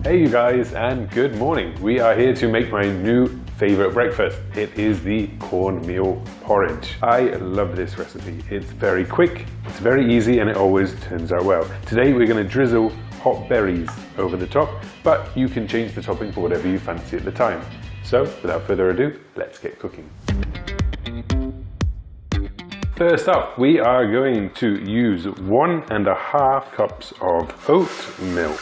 Hey you guys, and good morning. We are here to make my new favorite breakfast. It is the cornmeal porridge. I love this recipe. It's very quick, it's very easy, and it always turns out well. Today we're going to drizzle hot berries over the top, but you can change the topping for whatever you fancy at the time. So without further ado, let's get cooking. First up, we are going to use 1.5 cups of oat milk.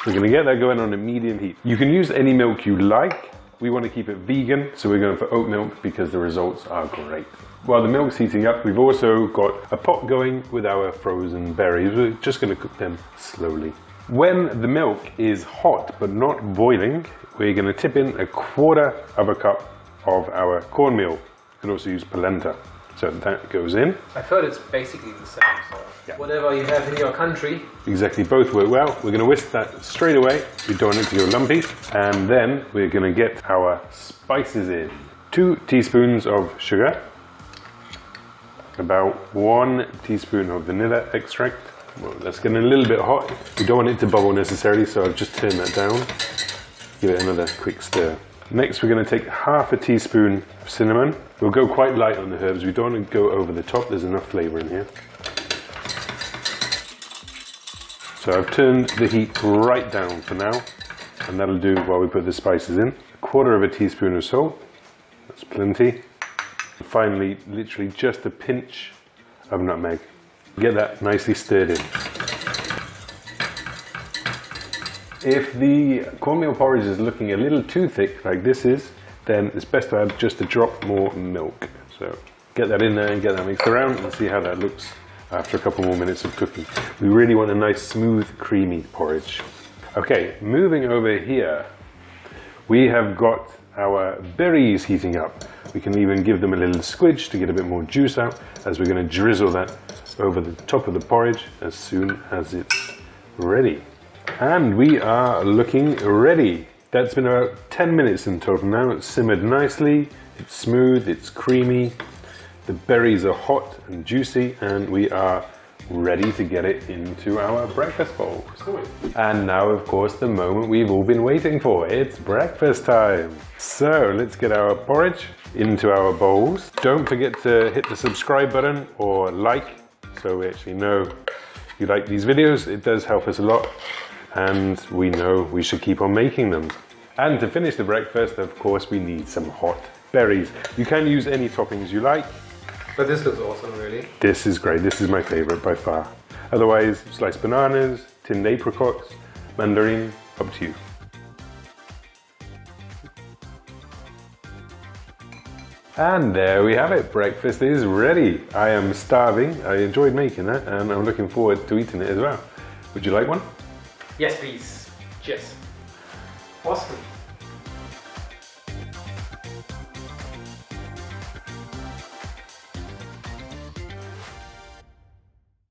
We're going to get that going on a medium heat. You can use any milk you like. We want to keep it vegan, so we're going for oat milk because the results are great. While the milk's heating up, we've also got a pot going with our frozen berries. We're just going to cook them slowly. When the milk is hot but not boiling, we're going to tip in 1/4 cup of our cornmeal. You can also use polenta. So that goes in. I've heard it's basically the same, so yeah. Whatever you have in your country. Exactly, both work well. We're going to whisk that straight away. We don't want it to go lumpy. And then we're going to get our spices in. 2 teaspoons of sugar. About 1 teaspoon of vanilla extract. Well, that's getting a little bit hot. We don't want it to bubble necessarily, so I've just turned that down. Give it another quick stir. Next we're going to take 1/2 teaspoon of cinnamon. We'll go quite light on the herbs, we don't want to go over the top, there's enough flavour in here. So I've turned the heat right down for now, and that'll do while we put the spices in. 1/4 teaspoon of salt, that's plenty. And finally, literally just a pinch of nutmeg. Get that nicely stirred in. If the cornmeal porridge is looking a little too thick, like this is, then it's best to add just a drop more milk. So get that in there and get that mixed around and see how that looks after a couple more minutes of cooking. We really want a nice, smooth, creamy porridge. Okay, moving over here, we have got our berries heating up. We can even give them a little squidge to get a bit more juice out, as we're going to drizzle that over the top of the porridge as soon as it's ready. And we are looking ready. That's been about 10 minutes in total now. It's simmered nicely, it's smooth, it's creamy. The berries are hot and juicy, and we are ready to get it into our breakfast bowl. And now, of course, the moment we've all been waiting for. It's breakfast time. So let's get our porridge into our bowls. Don't forget to hit the subscribe button or like, so we actually know you like these videos. It does help us a lot, and we know we should keep on making them. And to finish the breakfast, of course, we need some hot berries. You can use any toppings you like. But this looks awesome, really. This is great. This is my favorite by far. Otherwise, sliced bananas, tinned apricots, mandarin, up to you. And there we have it. Breakfast is ready. I am starving. I enjoyed making that, and I'm looking forward to eating it as well. Would you like one? Yes, please. Cheers. Awesome.